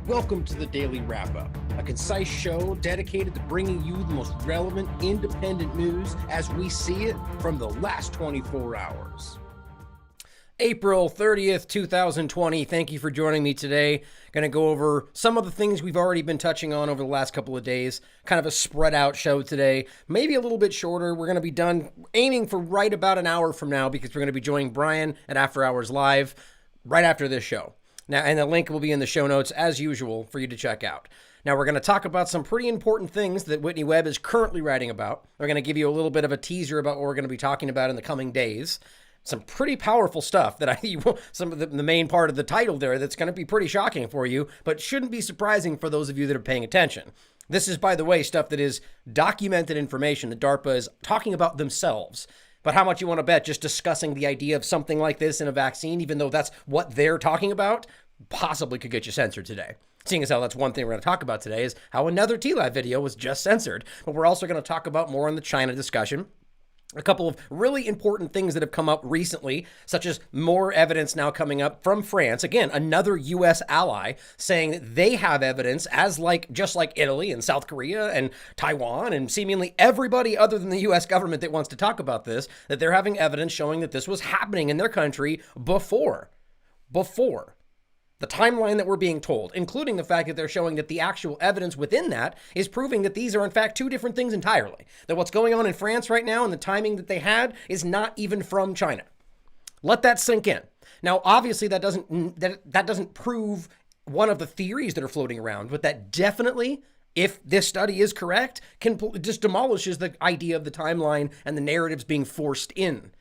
Welcome to the Daily Wrap-Up, a concise show dedicated to bringing you the most relevant, independent news as we see it from the last 24 hours. April 30th, 2020. Thank you for joining me today. Going to go over some of the things we've already been touching on over the last couple of days. Kind of a spread out show today, maybe a little bit shorter. We're going to be done aiming for right about an hour from now because we're going to be joining Brian at After Hours Live right after this show. Now, and the link will be in the show notes as usual for you to check out. Now, we're going to talk about some pretty important things that Whitney Webb is currently writing about. We're going to give you a little bit of a teaser about what we're going to be talking about in the coming days. Some pretty powerful stuff that some of the main part of the title there that's going to be pretty shocking for you, but shouldn't be surprising for those of you that are paying attention. This is, by the way, stuff that is documented information that DARPA is talking about themselves. But how much you want to bet just discussing the idea of something like this in a vaccine, even though that's what they're talking about, possibly could get you censored today. Seeing as how that's one thing we're going to talk about today is how another TLAV video was just censored. But we're also going to talk about more on the China discussion. A couple of really important things that have come up recently, such as more evidence now coming up from France. Again, another U.S. ally saying that they have evidence just like Italy and South Korea and Taiwan and seemingly everybody other than the U.S. government that wants to talk about this, that they're having evidence showing that this was happening in their country before. The timeline that we're being told, including the fact that they're showing that the actual evidence within that is proving that these are in fact two different things entirely. That what's going on in France right now and the timing that they had is not even from China. Let that sink in. Now, obviously that doesn't prove one of the theories that are floating around, but that definitely, if this study is correct, just demolishes the idea of the timeline and the narratives being forced in.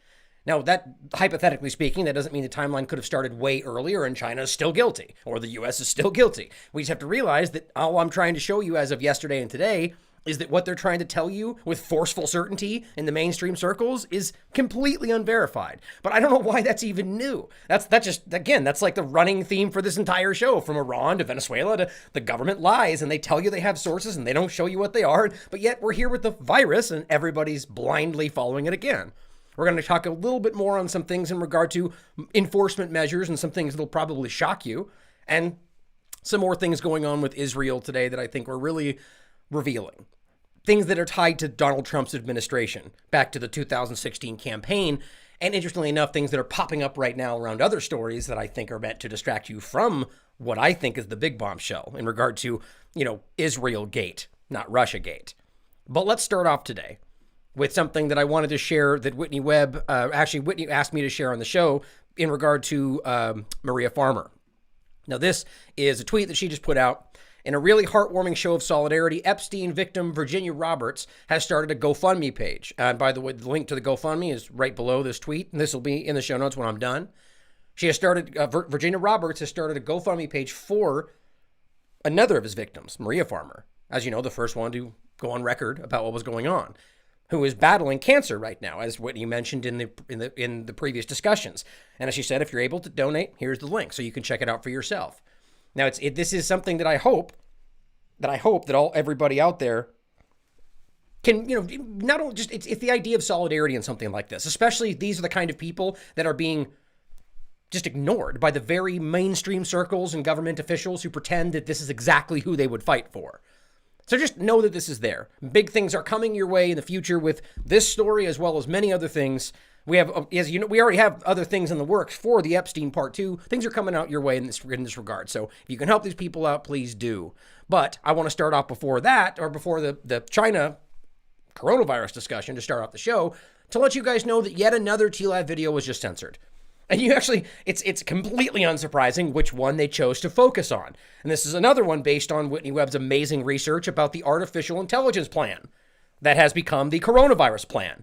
Now, that, hypothetically speaking, that doesn't mean the timeline could have started way earlier and China is still guilty or the U.S. is still guilty. We just have to realize that all I'm trying to show you as of yesterday and today is that what they're trying to tell you with forceful certainty in the mainstream circles is completely unverified. But I don't know why that's even new. That's like the running theme for this entire show, from Iran to Venezuela to the government lies, and they tell you they have sources and they don't show you what they are. But yet we're here with the virus and everybody's blindly following it again. We're going to talk a little bit more on some things in regard to enforcement measures and some things that'll probably shock you, and some more things going on with Israel today that I think were really revealing. Things that are tied to Donald Trump's administration, back to the 2016 campaign, and interestingly enough, things that are popping up right now around other stories that I think are meant to distract you from what I think is the big bombshell in regard to, Israel Gate, not Russia Gate. But let's start off today with something that I wanted to share that Whitney Webb, Whitney asked me to share on the show in regard to Maria Farmer. Now, this is a tweet that she just put out. In a really heartwarming show of solidarity, Epstein victim Virginia Roberts has started a GoFundMe page. And by the way, the link to the GoFundMe is right below this tweet, and this will be in the show notes when I'm done. She has started, Virginia Roberts has started a GoFundMe page for another of his victims, Maria Farmer. As you know, the first one to go on record about what was going on, who is battling cancer right now, as Whitney mentioned in the previous discussions. And as she said, if you're able to donate, here's the link so you can check it out for yourself. Now, this is something that I hope that everybody out there can, not only just, it's the idea of solidarity in something like this, especially these are the kind of people that are being just ignored by the very mainstream circles and government officials who pretend that this is exactly who they would fight for. So just know that this is there. Big things are coming your way in the future with this story as well as many other things. We have, as you know, we already have other things in the works for the Epstein Part 2. Things are coming out your way in this regard. So if you can help these people out, please do. But I want to start off before that, or before the China coronavirus discussion to start off the show, to let you guys know that yet another TLAV video was just censored. And it's completely unsurprising which one they chose to focus on. And this is another one based on Whitney Webb's amazing research about the artificial intelligence plan that has become the coronavirus plan.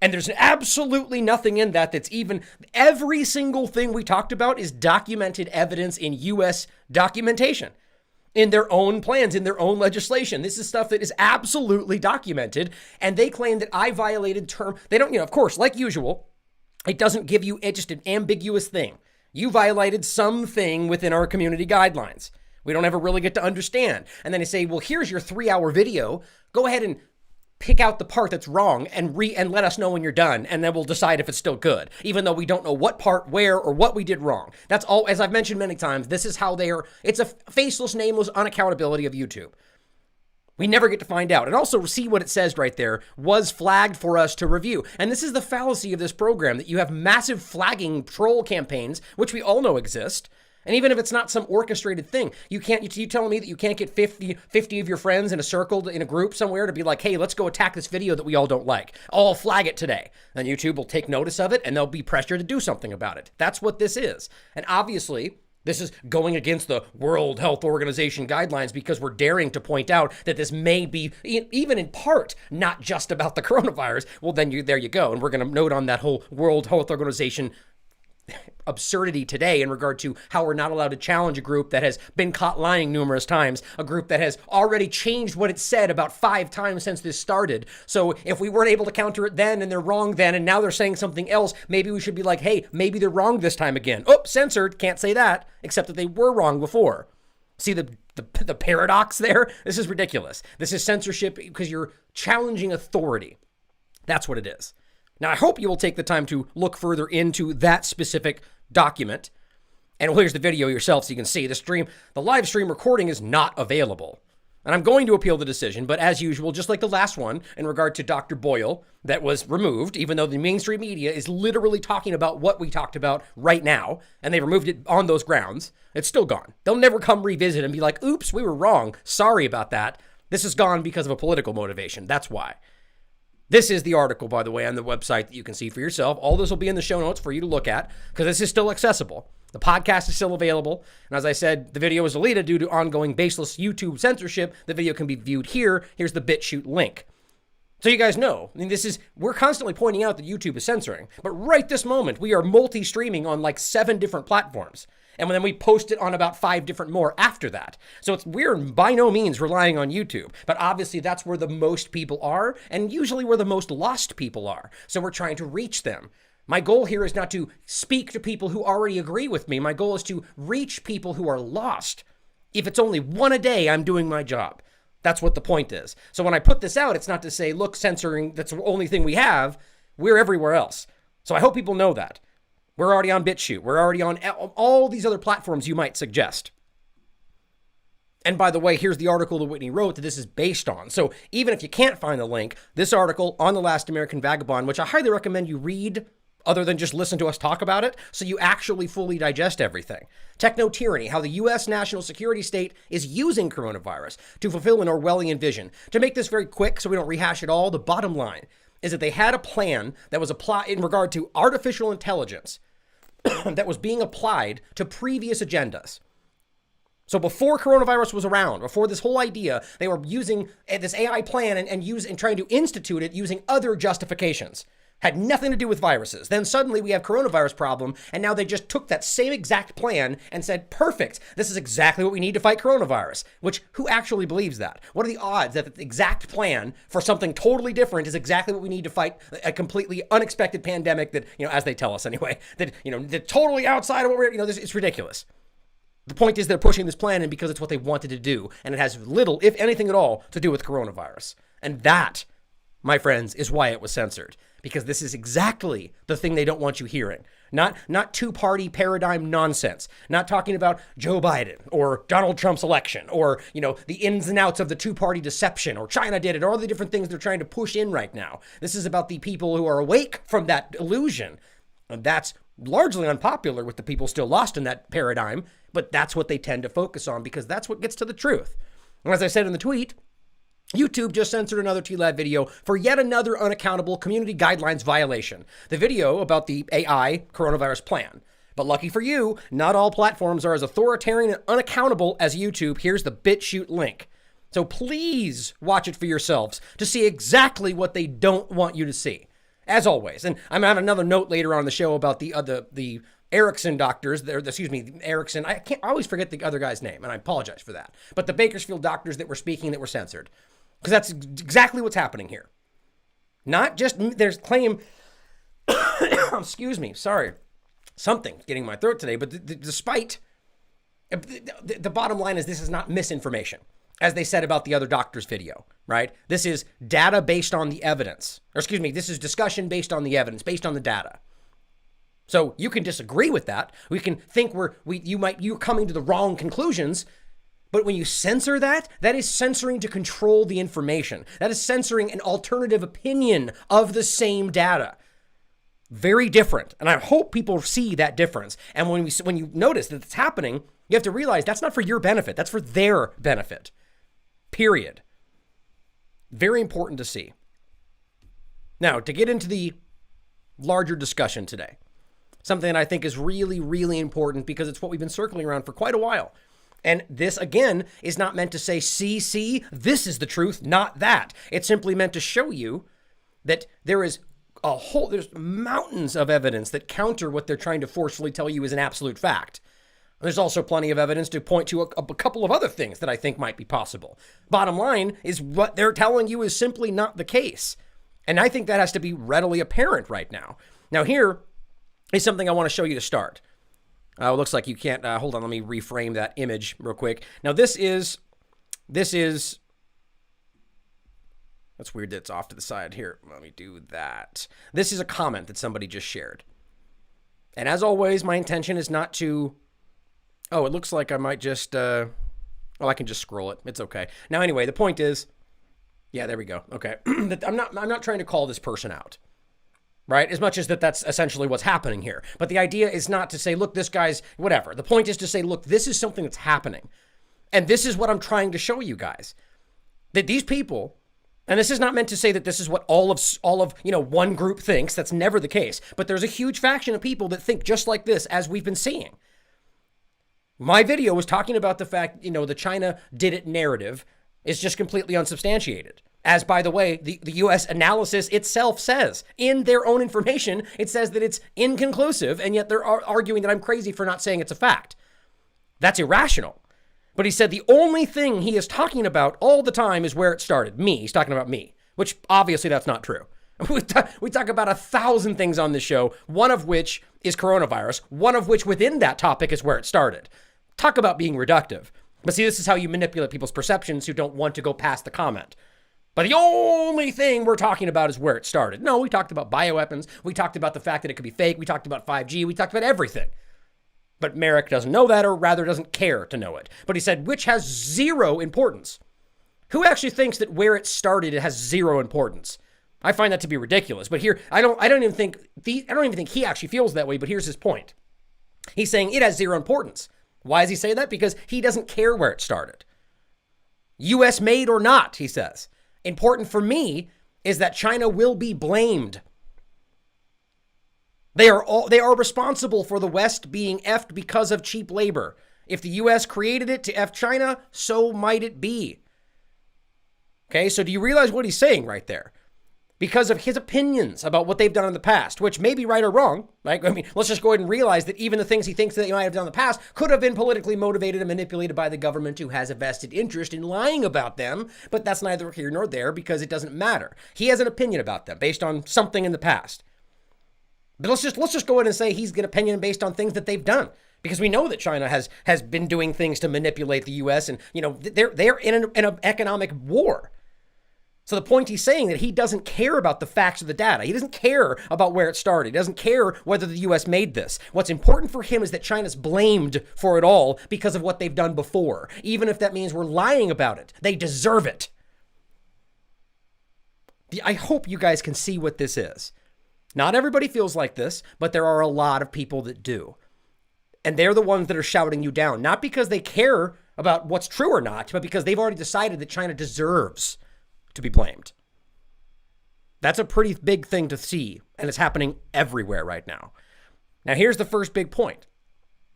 And there's absolutely nothing in that that's even, every single thing we talked about is documented evidence in U.S. documentation, in their own plans, in their own legislation. This is stuff that is absolutely documented. And they claim that I violated they don't, of course, like usual, it doesn't give you just an ambiguous thing. You violated something within our community guidelines. We don't ever really get to understand. And then they say, well, here's your 3-hour video. Go ahead and pick out the part that's wrong and let us know when you're done, and then we'll decide if it's still good, even though we don't know what part, where, or what we did wrong. That's all, as I've mentioned many times, this is how it's a faceless, nameless unaccountability of YouTube. We never get to find out. And also see what it says right there, was flagged for us to review. And this is the fallacy of this program, that you have massive flagging troll campaigns, which we all know exist. And even if it's not some orchestrated thing, you telling me that you can't get 50 of your friends in a circle, in a group somewhere, to be like, hey, let's go attack this video that we all don't like. I'll flag it today. And YouTube will take notice of it, and they'll be pressured to do something about it. That's what this is. And obviously, this is going against the World Health Organization guidelines, because we're daring to point out that this may be, even in part, not just about the coronavirus. Well, then there you go. And we're going to note on that whole World Health Organization absurdity today in regard to how we're not allowed to challenge a group that has been caught lying numerous times, a group that has already changed what it said about 5 times since this started. So if we weren't able to counter it then, and they're wrong then, and now they're saying something else, maybe we should be like, hey, maybe they're wrong this time again. Oh, censored, can't say that, except that they were wrong before. See the paradox there? This is ridiculous. This is censorship because you're challenging authority. That's what it is. Now, I hope you will take the time to look further into that specific document. And here's the video yourself so you can see the live stream recording is not available. And I'm going to appeal the decision, but as usual, just like the last one in regard to Dr. Boyle that was removed, even though the mainstream media is literally talking about what we talked about right now, and they removed it on those grounds, it's still gone. They'll never come revisit and be like, oops, we were wrong. Sorry about that. This is gone because of a political motivation. That's why. This is the article, by the way, on the website that you can see for yourself. All this will be in the show notes for you to look at, because this is still accessible. The podcast is still available. And as I said, the video was deleted due to ongoing baseless YouTube censorship. The video can be viewed here. Here's the BitChute link. So you guys know, I mean, we're constantly pointing out that YouTube is censoring. But right this moment, we are multi-streaming on like 7 different platforms. And then we post it on about 5 different more after that. So we're by no means relying on YouTube, but obviously that's where the most people are, and usually where the most lost people are. So we're trying to reach them. My goal here is not to speak to people who already agree with me. My goal is to reach people who are lost. If it's only 1 a day, I'm doing my job. That's what the point is. So when I put this out, it's not to say, look, censoring, that's the only thing we have. We're everywhere else. So I hope people know that. We're already on BitChute. We're already on all these other platforms you might suggest. And by the way, here's the article that Whitney wrote that this is based on. So even if you can't find the link, this article on The Last American Vagabond, which I highly recommend you read other than just listen to us talk about it, so you actually fully digest everything. Techno-tyranny, how the U.S. national security state is using coronavirus to fulfill an Orwellian vision. To make this very quick so we don't rehash it all, the bottom line is that they had a plan that was applied in regard to artificial intelligence that was being applied to previous agendas. So before coronavirus was around, before this whole idea, they were using this AI plan and trying to institute it using other justifications. Had nothing to do with viruses. Then suddenly we have coronavirus problem, and now they just took that same exact plan and said, perfect, this is exactly what we need to fight coronavirus. Which, who actually believes that? What are the odds that the exact plan for something totally different is exactly what we need to fight a completely unexpected pandemic that, as they tell us anyway, that, they're totally outside of what we're, it's ridiculous. The point is they're pushing this plan in because it's what they wanted to do, and it has little, if anything at all, to do with coronavirus. And that, my friends, is why it was censored. Because this is exactly the thing they don't want you hearing. Not two-party paradigm nonsense. Not talking about Joe Biden or Donald Trump's election or, the ins and outs of the two-party deception or China did it or all the different things they're trying to push in right now. This is about the people who are awake from that illusion. And that's largely unpopular with the people still lost in that paradigm, but that's what they tend to focus on because that's what gets to the truth. And as I said in the tweet, YouTube just censored another TLAV video for yet another unaccountable community guidelines violation. The video about the AI coronavirus plan. But lucky for you, not all platforms are as authoritarian and unaccountable as YouTube. Here's the BitChute link. So please watch it for yourselves to see exactly what they don't want you to see. As always, and I'm going to have another note later on in the show about the Erickson doctors, Erickson, I always forget the other guy's name, and I apologize for that. But the Bakersfield doctors that were speaking that were censored. Because that's exactly what's happening here. Not just, there's claim, excuse me, sorry, something getting in my throat today, but despite, the bottom line is this is not misinformation. as they said about the other doctor's video, right? This is data based on the evidence. Or excuse me, this is discussion based on the evidence, based on the data. So you can disagree with that. We can think you're coming to the wrong conclusions. But when you censor that, that is censoring to control the information. That is censoring an alternative opinion of the same data. Very different. And I hope people see that difference. And when you notice that it's happening, you have to realize that's not for your benefit. That's for their benefit. Period. Very important to see. Now, to get into the larger discussion today, something I think is really, really important because it's what we've been circling around for quite a while. And this, again, is not meant to say, see, this is the truth, not that. It's simply meant to show you that there's mountains of evidence that counter what they're trying to forcefully tell you is an absolute fact. There's also plenty of evidence to point to a couple of other things that I think might be possible. Bottom line is what they're telling you is simply not the case. And I think that has to be readily apparent right now. Now, here is something I want to show you to start. It looks like you can't, hold on, let me reframe that image real quick. Now this is, that's weird that it's off to the side here. Let me do that. This is a comment that somebody just shared. And as always, my intention is not to, it looks like I might just, I can just scroll it. It's okay. Now, anyway, the point is, yeah, there we go. Okay. I'm not trying to call this person out. Right? As much as that's essentially what's happening here. But the idea is not to say, look, this guy's whatever. The point is to say, look, this is something that's happening. And this is what I'm trying to show you guys. That these people, and this is not meant to say that this is what all of one group thinks. That's never the case. But there's a huge faction of people that think just like this, as we've been seeing. My video was talking about the fact, the China did it narrative is just completely unsubstantiated. As, by the way, the U.S. analysis itself says in their own information, it says that it's inconclusive, and yet they're arguing that I'm crazy for not saying it's a fact. That's irrational. But he said the only thing he is talking about all the time is where it started. Me. He's talking about me, which obviously that's not true. We talk about 1,000 things on this show, one of which is coronavirus, one of which within that topic is where it started. Talk about being reductive. But see, this is how you manipulate people's perceptions who don't want to go past the comment. But the only thing we're talking about is where it started. No, we talked about bioweapons. We talked about the fact that it could be fake. We talked about 5G. We talked about everything. But Merrick doesn't know that, or rather doesn't care to know it. But he said, which has zero importance. Who actually thinks that where it started, it has zero importance? I find that to be ridiculous. But here, I don't even think he actually feels that way, but here's his point. He's saying it has zero importance. Why does he say that? Because he doesn't care where it started. US made or not, he says. Important for me is that China will be blamed. They are responsible for the West being effed because of cheap labor. If the US created it to F China, so might it be. Okay, so do you realize what he's saying right there? Because of his opinions about what they've done in the past, which may be right or wrong, right? I mean, let's just go ahead and realize that even the things he thinks that they might have done in the past could have been politically motivated and manipulated by the government who has a vested interest in lying about them, but that's neither here nor there because it doesn't matter. He has an opinion about them based on something in the past. But let's just go ahead and say he's got an opinion based on things that they've done. Because we know that China has been doing things to manipulate the U.S. and, they're in an economic war. So the point he's saying that he doesn't care about the facts of the data. He doesn't care about where it started. He doesn't care whether the U.S. made this. What's important for him is that China's blamed for it all because of what they've done before. Even if that means we're lying about it. They deserve it. I hope you guys can see what this is. Not everybody feels like this, but there are a lot of people that do. And they're the ones that are shouting you down. Not because they care about what's true or not, but because they've already decided that China deserves to be blamed. That's a pretty big thing to see, and it's happening everywhere right now. Now, here's the first big point.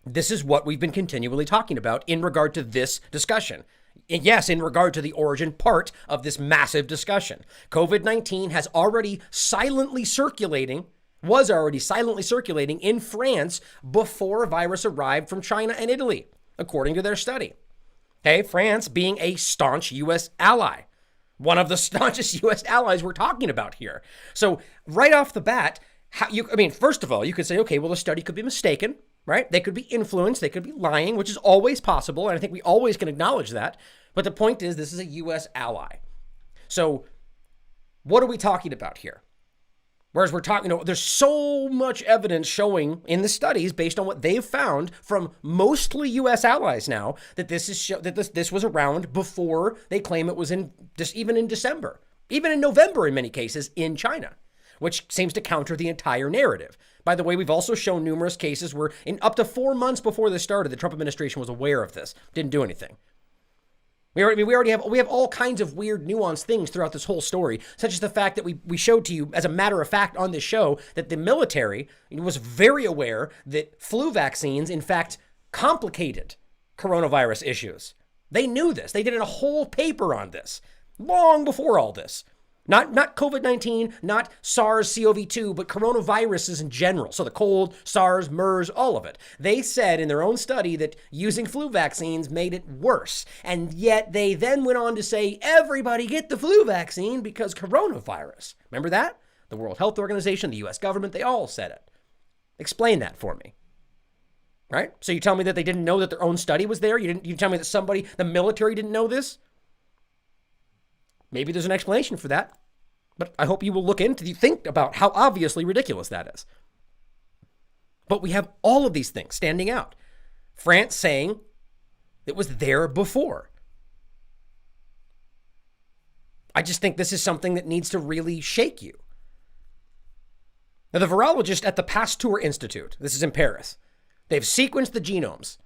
This is what we've been continually talking about in regard to this discussion. And yes, in regard to the origin part of this massive discussion. COVID-19 was already silently circulating in France before a virus arrived from China and Italy, according to their study. Okay, France being a staunch U.S. ally. One of the staunchest U.S. allies we're talking about here. So right off the bat, first of all, you could say, okay, well, the study could be mistaken. right? They could be influenced. They could be lying, which is always possible. And I think we always can acknowledge that. But the point is, this is a U.S. ally. So what are we talking about here? Whereas we're talking, there's so much evidence showing in the studies based on what they've found from mostly U.S. allies now that this was around before they claim it was even in December, even in November in many cases in China, which seems to counter the entire narrative. By the way, we've also shown numerous cases where in up to 4 months before this started, the Trump administration was aware of this, didn't do anything. We have all kinds of weird nuanced things throughout this whole story, such as the fact that we showed to you, as a matter of fact, on this show, that the military was very aware that flu vaccines, in fact, complicated coronavirus issues. They knew this. They did a whole paper on this long before all this. Not COVID-19, not SARS-CoV-2, but coronaviruses in general. So the cold, SARS, MERS, all of it. They said in their own study that using flu vaccines made it worse. And yet they then went on to say, everybody get the flu vaccine because coronavirus. Remember that? The World Health Organization, the US government, they all said it. Explain that for me. Right? So you tell me that they didn't know that their own study was there? You tell me that the military didn't know this? Maybe there's an explanation for that, but I hope you will think about how obviously ridiculous that is. But we have all of these things standing out. France saying it was there before. I just think this is something that needs to really shake you. Now, the virologist at the Pasteur Institute, this is in Paris, they've sequenced the genomes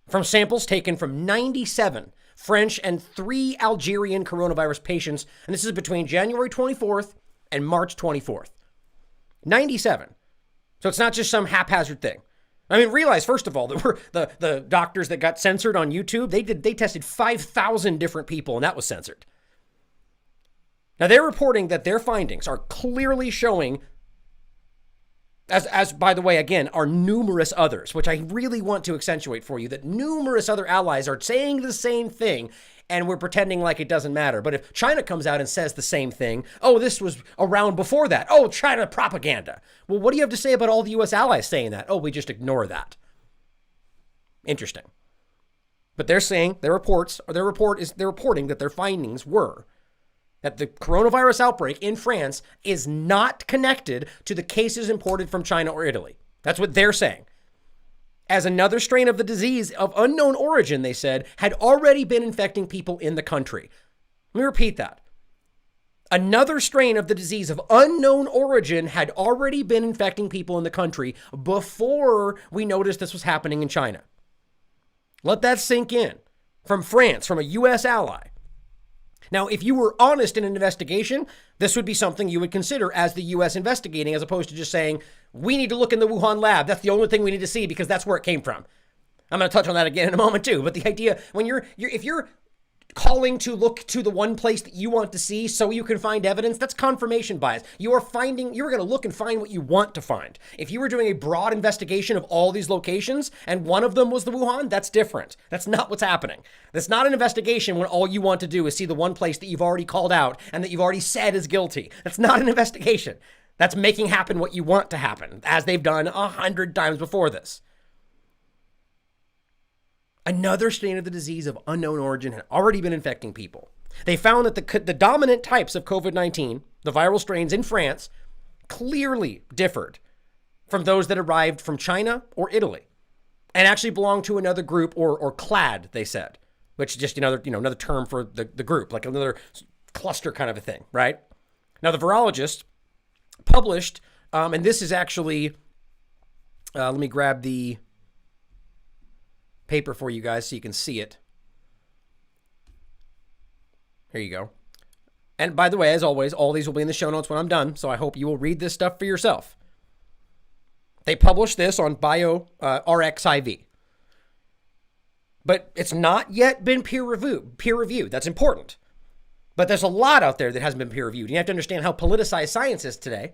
from samples taken from 97 French and 3 Algerian coronavirus patients, and this is between January 24th and March 24th. 97. So it's not just some haphazard thing. I mean, realize, first of all, that the doctors that got censored on YouTube, they tested 5,000 different people, and that was censored. Now, they're reporting that their findings are clearly showing, as by the way, again, are numerous others, which I really want to accentuate for you, that numerous other allies are saying the same thing, and we're pretending like it doesn't matter. But if China comes out and says the same thing, oh, this was around before that. Oh, China propaganda. Well, what do you have to say about all the U.S. allies saying that? Oh, we just ignore that. Interesting. But they're saying they're reporting that their findings were that the coronavirus outbreak in France is not connected to the cases imported from China or Italy. That's what they're saying. As another strain of the disease of unknown origin, they said, had already been infecting people in the country. Let me repeat that. Another strain of the disease of unknown origin had already been infecting people in the country before we noticed this was happening in China. Let that sink in. From France, from a U.S. ally. Now, if you were honest in an investigation, this would be something you would consider as the U.S. investigating, as opposed to just saying, we need to look in the Wuhan lab. That's the only thing we need to see because that's where it came from. I'm going to touch on that again in a moment too. But the idea, when if you're calling to look to the one place that you want to see so you can find evidence, that's confirmation bias. You're going to look and find what you want to find. If you were doing a broad investigation of all these locations and one of them was the Wuhan, that's different. That's not what's happening. That's not an investigation when all you want to do is see the one place that you've already called out and that you've already said is guilty. That's not an investigation. That's making happen what you want to happen, as they've done 100 times before this. Another strain of the disease of unknown origin had already been infecting people. They found that the dominant types of COVID-19, the viral strains in France, clearly differed from those that arrived from China or Italy, and actually belonged to another group or clad, they said, which is just another term for the group, like another cluster kind of a thing, right? Now, the virologist published, and this is actually, let me grab the paper for you guys so you can see it. Here you go. And by the way, as always, all these will be in the show notes when I'm done, so I hope you will read this stuff for yourself. They published this on BioRxiv. But it's not yet been peer reviewed. That's important. But there's a lot out there that hasn't been peer reviewed. You have to understand how politicized science is today.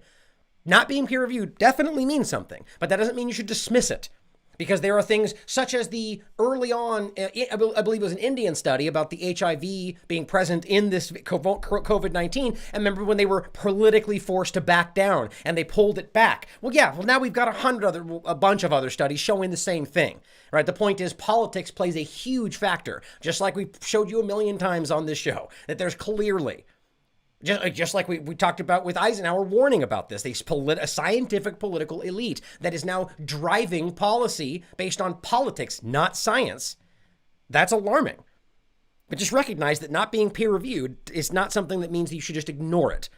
Not being peer reviewed definitely means something, but that doesn't mean you should dismiss it. Because there are things such as the early on, I believe it was an Indian study about the HIV being present in this COVID-19. And remember when they were politically forced to back down and they pulled it back. Well, now we've got a bunch of other studies showing the same thing, right? The point is politics plays a huge factor, just like we showed you a million times on this show, that there's clearly, just like we talked about with Eisenhower warning about this, a scientific political elite that is now driving policy based on politics, not science. That's alarming. But just recognize that not being peer-reviewed is not something that means that you should just ignore it.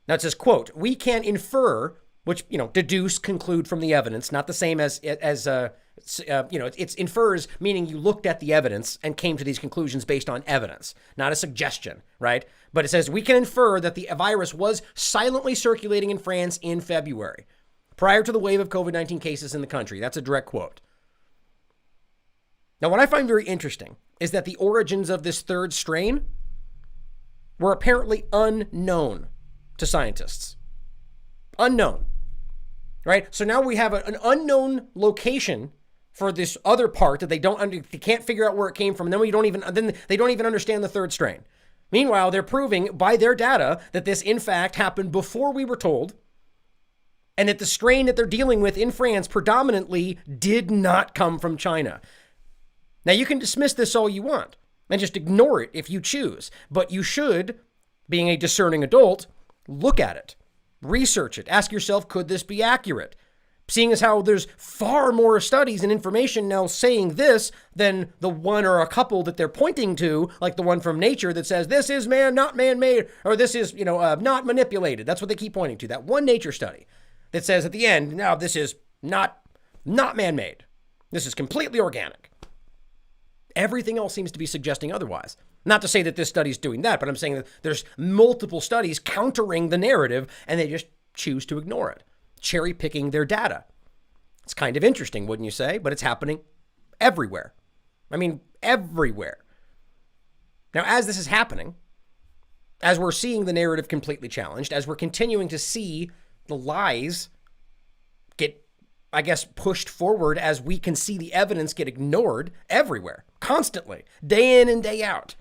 Now it says, quote, we can infer, which, deduce, conclude from the evidence, not the same as it's infers, meaning you looked at the evidence and came to these conclusions based on evidence, not a suggestion, right? But it says we can infer that the virus was silently circulating in France in February, prior to the wave of COVID-19 cases in the country. That's a direct quote. Now, what I find very interesting is that the origins of this third strain were apparently unknown to scientists. Unknown, right? So now we have an unknown location for this other part that they can't figure out where it came from. And then they don't even understand the third strain. Meanwhile, they're proving by their data that this in fact happened before we were told, and that the strain that they're dealing with in France predominantly did not come from China. Now you can dismiss this all you want and just ignore it if you choose, but you should, being a discerning adult, look at it, research it, ask yourself, could this be accurate? Seeing as how there's far more studies and information now saying this than the one or a couple that they're pointing to, like the one from Nature that says this is not man-made, or this is, not manipulated. That's what they keep pointing to. That one Nature study that says at the end, no, this is not man-made. This is completely organic. Everything else seems to be suggesting otherwise. Not to say that this study's doing that, but I'm saying that there's multiple studies countering the narrative and they just choose to ignore it, cherry picking their data. It's kind of interesting, wouldn't you say? But it's happening everywhere. I mean, everywhere. Now, as this is happening, as we're seeing the narrative completely challenged, as we're continuing to see the lies get, pushed forward, as we can see the evidence get ignored everywhere, constantly, day in and day out,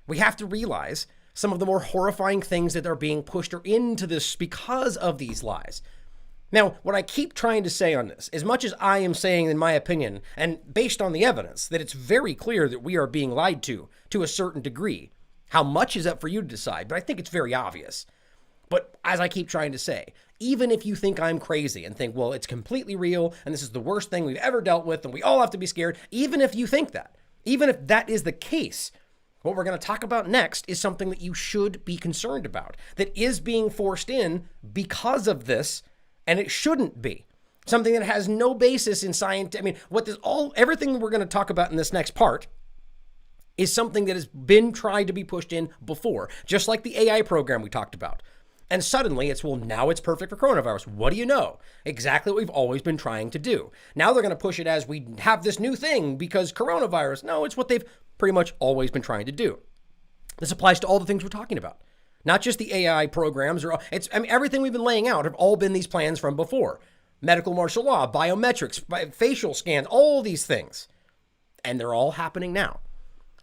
we have to realize some of the more horrifying things that are being pushed into this because of these lies. Now, what I keep trying to say on this, as much as I am saying, in my opinion, and based on the evidence, that it's very clear that we are being lied to a certain degree. How much is up for you to decide, but I think it's very obvious. But as I keep trying to say, even if you think I'm crazy and think, well, it's completely real and this is the worst thing we've ever dealt with and we all have to be scared, even if you think that, even if that is the case, what we're going to talk about next is something that you should be concerned about, that is being forced in because of this, and it shouldn't be. Something that has no basis in science. I mean, everything we're going to talk about in this next part is something that has been tried to be pushed in before, just like the AI program we talked about. And suddenly now it's perfect for coronavirus. What do you know? Exactly what we've always been trying to do. Now they're going to push it as we have this new thing because coronavirus. No, it's what they've pretty much always been trying to do. This applies to all the things we're talking about, not just the AI programs. Everything we've been laying out have all been these plans from before. Medical martial law, biometrics, facial scans, all these things. And they're all happening now.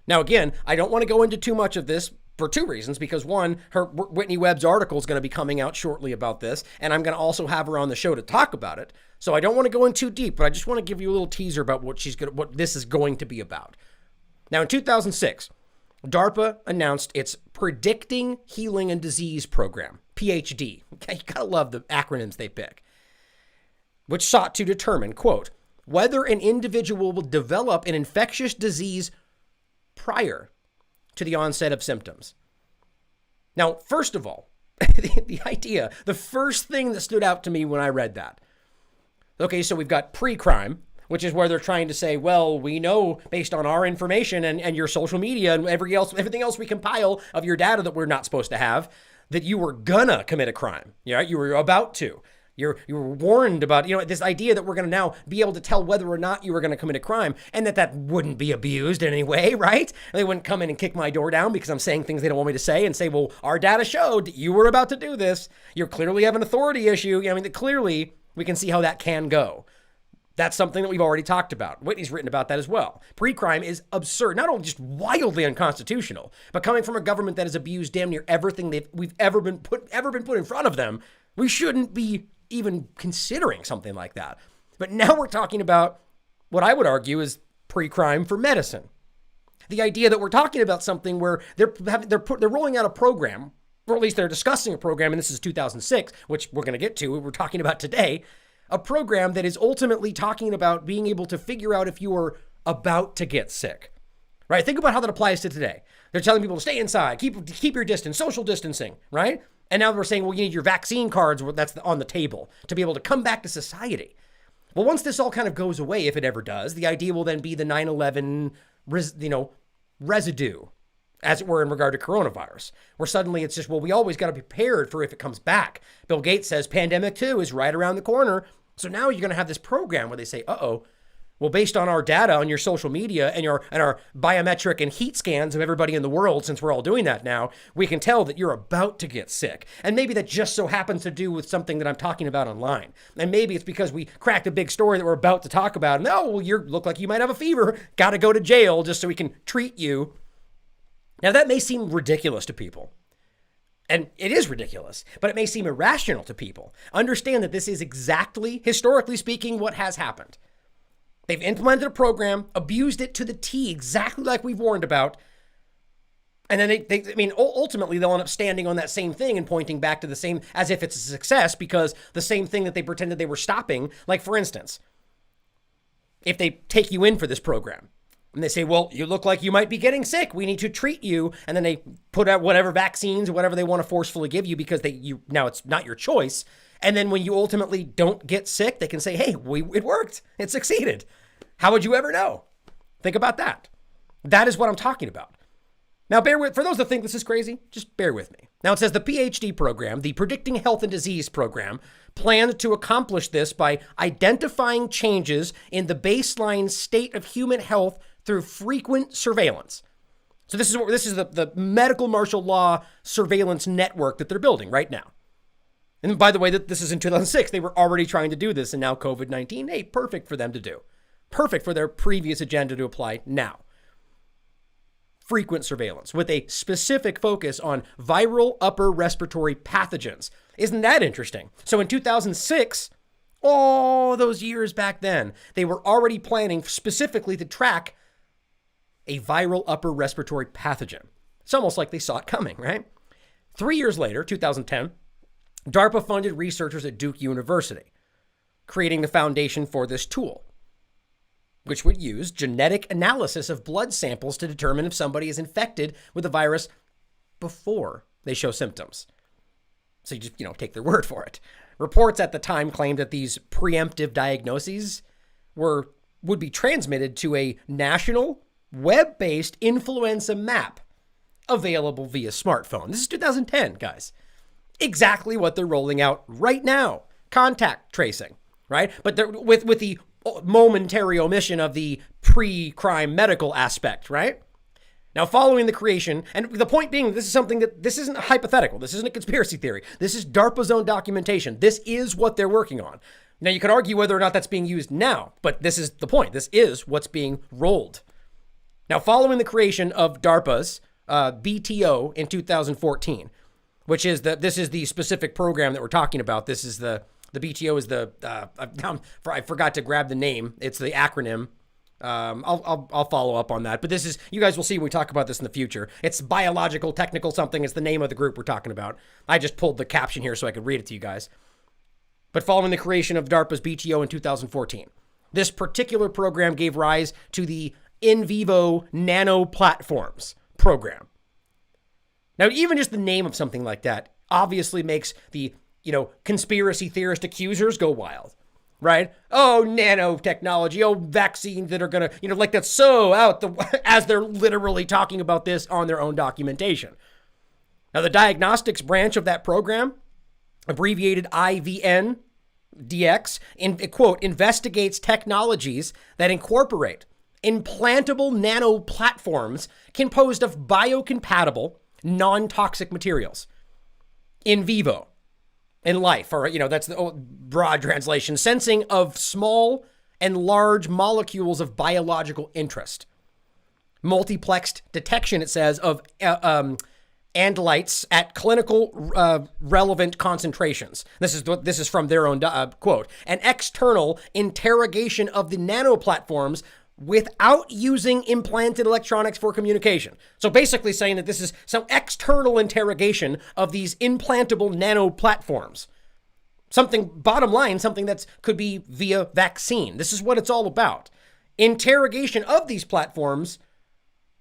Now, again, I don't want to go into too much of this for two reasons, because one, Whitney Webb's article is going to be coming out shortly about this, and I'm going to also have her on the show to talk about it. So I don't want to go in too deep, but I just want to give you a little teaser about what this is going to be about. Now, in 2006, DARPA announced its Predicting Healing and Disease Program, PhD. Okay, you gotta love the acronyms they pick, which sought to determine, quote, whether an individual will develop an infectious disease prior to the onset of symptoms. Now, first of all, the first thing that stood out to me when I read that. Okay, so we've got pre-crime, which is where they're trying to say, well, we know based on our information and your social media and everything else we compile of your data that we're not supposed to have, that you were gonna commit a crime. Yeah, you were about to. You were warned about, this idea that we're going to now be able to tell whether or not you were going to commit a crime, and that wouldn't be abused in any way, right? They wouldn't come in and kick my door down because I'm saying things they don't want me to say and say, well, our data showed that you were about to do this. You clearly have an authority issue. Clearly we can see how that can go. That's something that we've already talked about. Whitney's written about that as well. Pre-crime is absurd, not only just wildly unconstitutional, but coming from a government that has abused damn near everything we've ever been put in front of them. We shouldn't be even considering something like that. But now we're talking about what I would argue is pre-crime for medicine. The idea that we're talking about something where they're rolling out a program, or at least they're discussing a program, and this is 2006, which we're going to get to, we're talking about today, a program that is ultimately talking about being able to figure out if you are about to get sick, right? Think about how that applies to today. They're telling people to stay inside, keep your distance, social distancing, right? And now we're saying, well, you need your vaccine cards, that's on the table to be able to come back to society. Well, once this all kind of goes away, if it ever does, the idea will then be the 9/11, residue, as it were, in regard to coronavirus, where suddenly it's just, well, we always got to be prepared for if it comes back. Bill Gates says pandemic 2 is right around the corner. So now you're going to have this program where they say, well, based on our data on your social media and our biometric and heat scans of everybody in the world, since we're all doing that now, we can tell that you're about to get sick. And maybe that just so happens to do with something that I'm talking about online. And maybe it's because we cracked a big story that we're about to talk about. And you look like you might have a fever. Got to go to jail just so we can treat you. Now that may seem ridiculous to people. And it is ridiculous, but it may seem irrational to people. Understand that this is exactly, historically speaking, what has happened. They've implemented a program, abused it to the T, exactly like we've warned about. And then ultimately they'll end up standing on that same thing and pointing back to the same, as if it's a success, because the same thing that they pretended they were stopping, like for instance, if they take you in for this program, and they say, well, you look like you might be getting sick. We need to treat you. And then they put out whatever vaccines or whatever they want to forcefully give you because now it's not your choice. And then when you ultimately don't get sick, they can say, hey, it worked. It succeeded. How would you ever know? Think about that. That is what I'm talking about. Now, for those that think this is crazy, just bear with me. Now, it says the PhD program, the Predicting Health and Disease program, planned to accomplish this by identifying changes in the baseline state of human health through frequent surveillance. So this is the medical martial law surveillance network that they're building right now. And by the way, this is in 2006. They were already trying to do this, and now COVID-19, hey, perfect for them to do. Perfect for their previous agenda to apply now. Frequent surveillance with a specific focus on viral upper respiratory pathogens. Isn't that interesting? So in 2006, all those years back then, they were already planning specifically to track a viral upper respiratory pathogen. It's almost like they saw it coming, right? 3 years later, 2010, DARPA funded researchers at Duke University, creating the foundation for this tool, which would use genetic analysis of blood samples to determine if somebody is infected with the virus before they show symptoms. So you just, take their word for it. Reports at the time claimed that these preemptive diagnoses would be transmitted to a national web-based influenza map available via smartphone. This is 2010, guys. Exactly what they're rolling out right now. Contact tracing, right? But with the momentary omission of the pre-crime medical aspect, right? Now, following the creation, and the point being, this isn't hypothetical. This isn't a conspiracy theory. This is DARPA's own documentation. This is what they're working on. Now, you could argue whether or not that's being used now, but this is the point. This is what's being rolled. Now, following the creation of DARPA's BTO in 2014, which is this is the specific program that we're talking about. This is the BTO is I forgot to grab the name. It's the acronym. I'll follow up on that. But this is, you guys will see when we talk about this in the future. It's biological, technical something. It's the name of the group we're talking about. I just pulled the caption here so I could read it to you guys. But following the creation of DARPA's BTO in 2014, this particular program gave rise to the in vivo nanoplatforms program. Now, even just the name of something like that obviously makes the, conspiracy theorist accusers go wild, right? Oh, nanotechnology, oh, vaccines that are going to, like that's so out as they're literally talking about this on their own documentation. Now, the diagnostics branch of that program, abbreviated IVN DX, quote, investigates technologies that incorporate implantable nanoplatforms composed of biocompatible, non-toxic materials in vivo, in life, or, that's the broad translation, sensing of small and large molecules of biological interest. Multiplexed detection, it says, of andalites at clinical relevant concentrations. This is from their own quote. An external interrogation of the nanoplatforms without using implanted electronics for communication. So basically saying that this is some external interrogation of these implantable nanoplatforms. Something, bottom line, something that could be via vaccine. This is what it's all about. Interrogation of these platforms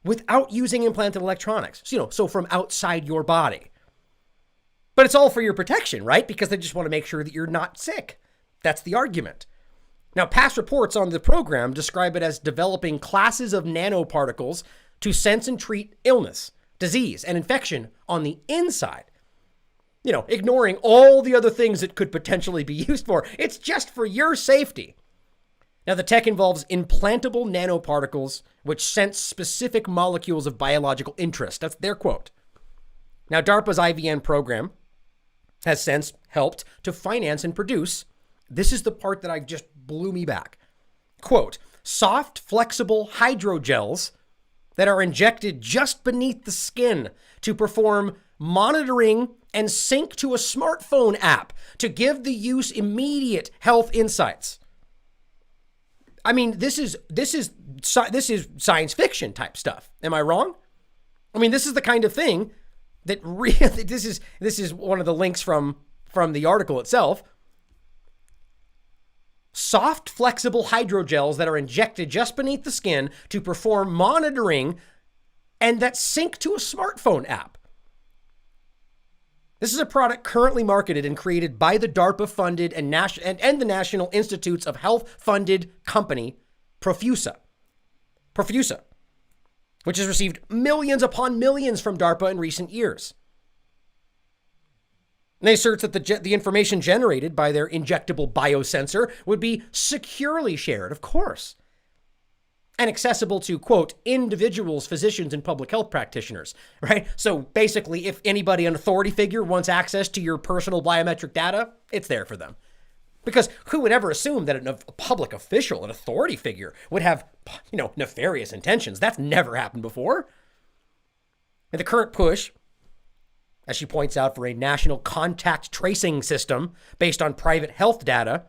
without using implanted electronics. So from outside your body. But it's all for your protection, right? Because they just want to make sure that you're not sick. That's the argument. Now, past reports on the program describe it as developing classes of nanoparticles to sense and treat illness, disease, and infection on the inside. Ignoring all the other things it could potentially be used for. It's just for your safety. Now, the tech involves implantable nanoparticles which sense specific molecules of biological interest. That's their quote. Now, DARPA's IVN program has since helped to finance and produce. This is the part that just blew me back. Quote, soft, flexible hydrogels that are injected just beneath the skin to perform monitoring and sync to a smartphone app to give the use immediate health insights. I mean, this is science fiction type stuff. Am I wrong? I mean, this is the kind of thing that really, this is one of the links from the article itself. Soft, flexible hydrogels that are injected just beneath the skin to perform monitoring and that sync to a smartphone app. This is a product currently marketed and created by the DARPA-funded and the National Institutes of Health-funded company, Profusa, which has received millions upon millions from DARPA in recent years. And they assert that the information generated by their injectable biosensor would be securely shared, of course, and accessible to, quote, individuals, physicians, and public health practitioners, right? So basically, if anybody, an authority figure, wants access to your personal biometric data, it's there for them. Because who would ever assume that a public official, an authority figure, would have, nefarious intentions? That's never happened before. And the current push, as she points out, for a national contact tracing system based on private health data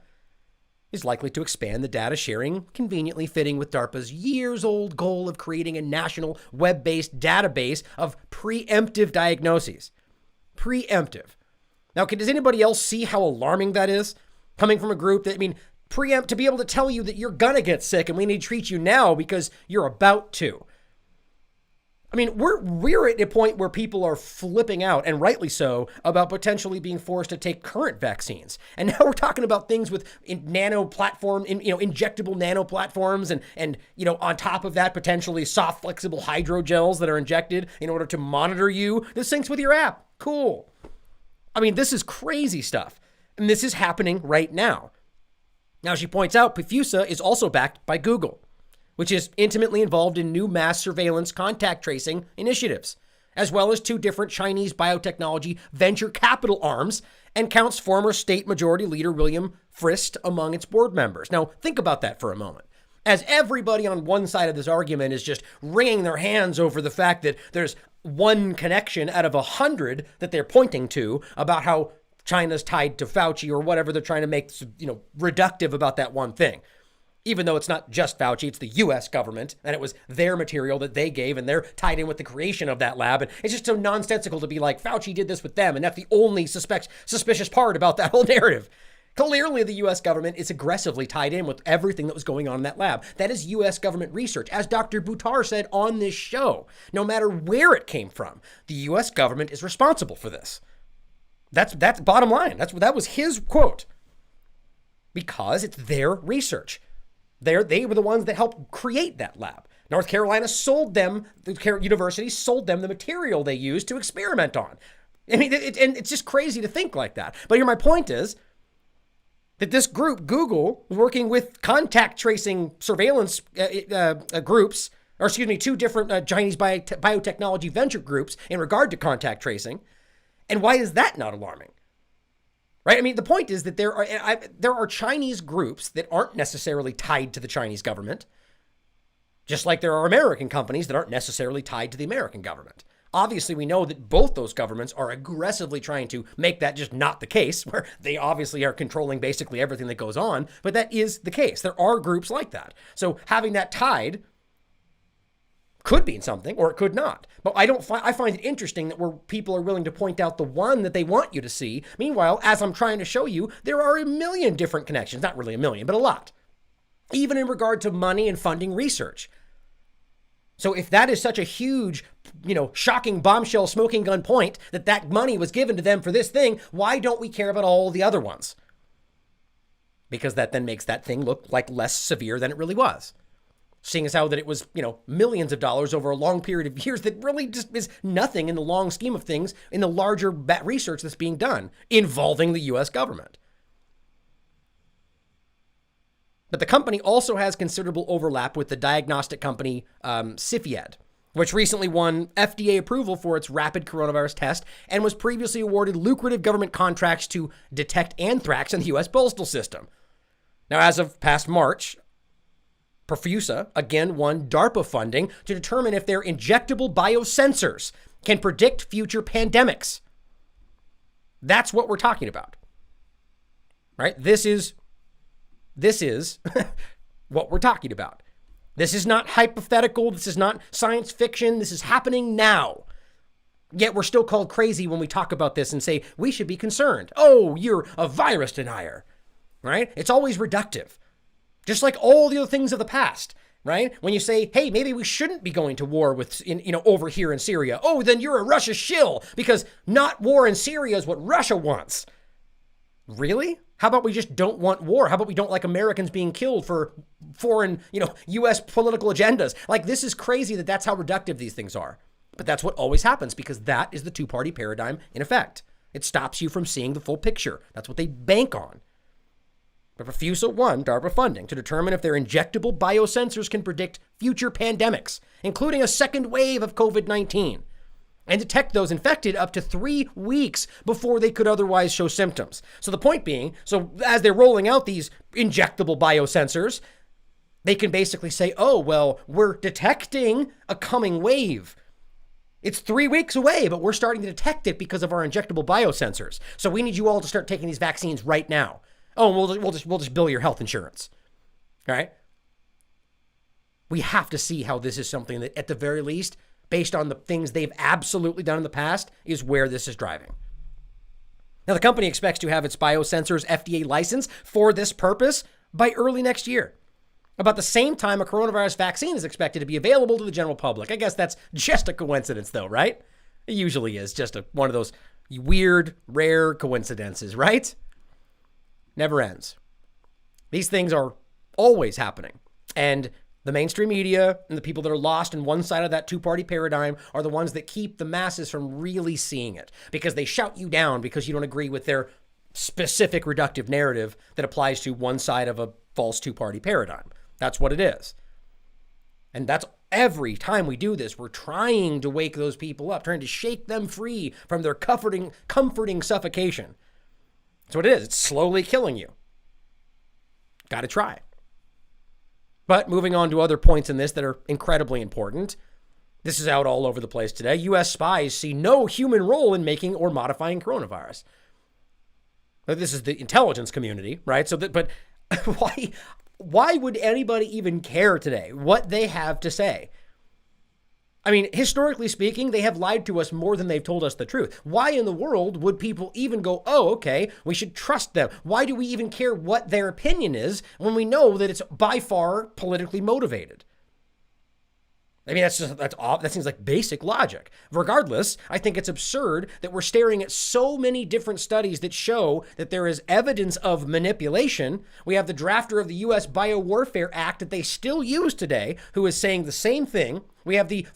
is likely to expand the data sharing, conveniently fitting with DARPA's years-old goal of creating a national web-based database of preemptive diagnoses. Preemptive. Now, does anybody else see how alarming that is? Coming from a group that, preempt, to be able to tell you that you're gonna get sick and we need to treat you now because you're about to. We're at a point where people are flipping out, and rightly so, about potentially being forced to take current vaccines. And now we're talking about things with injectable nanoplatforms, and on top of that, potentially soft, flexible hydrogels that are injected in order to monitor you. This syncs with your app. Cool. This is crazy stuff. And this is happening right now. Now, she points out, Profusa is also backed by Google, which is intimately involved in new mass surveillance contact tracing initiatives, as well as two different Chinese biotechnology venture capital arms, and counts former state majority leader William Frist among its board members. Now, think about that for a moment. As everybody on one side of this argument is just wringing their hands over the fact that there's one connection out of 100 that they're pointing to about how China's tied to Fauci or whatever they're trying to make, reductive about that one thing. Even though it's not just Fauci, it's the U.S. government, and it was their material that they gave, and they're tied in with the creation of that lab. And it's just so nonsensical to be like, Fauci did this with them, and that's the only suspicious part about that whole narrative. Clearly, the U.S. government is aggressively tied in with everything that was going on in that lab. That is U.S. government research. As Dr. Buttar said on this show, no matter where it came from, the U.S. government is responsible for this. That's bottom line. That was his quote. Because it's their research. They were the ones that helped create that lab. North Carolina sold them, the university sold them the material they used to experiment on. And it's just crazy to think like that. But here my point is that this group, Google, working with contact tracing surveillance groups, two different Chinese biotechnology venture groups in regard to contact tracing. And why is that not alarming? right? I mean, the point is that there are Chinese groups that aren't necessarily tied to the Chinese government, just like there are American companies that aren't necessarily tied to the American government. Obviously, we know that both those governments are aggressively trying to make that just not the case, where they obviously are controlling basically everything that goes on, but that is the case. There are groups like that. So having that tied could mean something, or it could not. But I find it interesting that where people are willing to point out the one that they want you to see. Meanwhile, as I'm trying to show you, there are a million different connections. Not really a million, but a lot. Even in regard to money and funding research. So if that is such a huge, shocking bombshell smoking gun point that money was given to them for this thing, why don't we care about all the other ones? Because that then makes that thing look like less severe than it really was. Seeing as how that it was, millions of dollars over a long period of years that really just is nothing in the long scheme of things in the larger research that's being done involving the U.S. government. But the company also has considerable overlap with the diagnostic company Cepheid, which recently won FDA approval for its rapid coronavirus test and was previously awarded lucrative government contracts to detect anthrax in the U.S. postal system. Now, as of past March, Perfusa again won DARPA funding to determine if their injectable biosensors can predict future pandemics. That's what we're talking about, right? This is what we're talking about. This is not hypothetical. This is not science fiction. This is happening now. Yet we're still called crazy when we talk about this and say we should be concerned. Oh, you're a virus denier, right? It's always reductive. Just like all the other things of the past, right? When you say, hey, maybe we shouldn't be going to war with, over here in Syria. Oh, then you're a Russia shill because not war in Syria is what Russia wants. Really? How about we just don't want war? How about we don't like Americans being killed for foreign, U.S. political agendas? Like, this is crazy that that's how reductive these things are. But that's what always happens because that is the two-party paradigm in effect. It stops you from seeing the full picture. That's what they bank on. But Perfusa won DARPA funding to determine if their injectable biosensors can predict future pandemics, including a second wave of COVID-19. And detect those infected up to 3 weeks before they could otherwise show symptoms. So the point being, as they're rolling out these injectable biosensors, they can basically say, oh, well, we're detecting a coming wave. It's 3 weeks away, but we're starting to detect it because of our injectable biosensors. So we need you all to start taking these vaccines right now. Oh, we'll just bill your health insurance. All right? We have to see how this is something that, at the very least, based on the things they've absolutely done in the past, is where this is driving. Now, the company expects to have its biosensors FDA license for this purpose by early next year. About the same time a coronavirus vaccine is expected to be available to the general public. I guess that's just a coincidence, though, right? It usually is just one of those weird, rare coincidences, right? Never ends. These things are always happening. And the mainstream media and the people that are lost in one side of that two-party paradigm are the ones that keep the masses from really seeing it because they shout you down because you don't agree with their specific reductive narrative that applies to one side of a false two-party paradigm. That's what it is. And that's every time we do this, we're trying to wake those people up, trying to shake them free from their comforting suffocation. That's what it is. It's slowly killing you. Got to try. But moving on to other points in this that are incredibly important. This is out all over the place today. U.S. spies see no human role in making or modifying coronavirus. But this is the intelligence community, right? But why would anybody even care today what they have to say? I mean, historically speaking, they have lied to us more than they've told us the truth. Why in the world would people even go, oh, okay, we should trust them? Why do we even care what their opinion is when we know that it's by far politically motivated? I mean, that seems like basic logic. Regardless, I think it's absurd that we're staring at so many different studies that show that there is evidence of manipulation. We have the drafter of the U.S. Biowarfare Act that they still use today, who is saying the same thing. We have the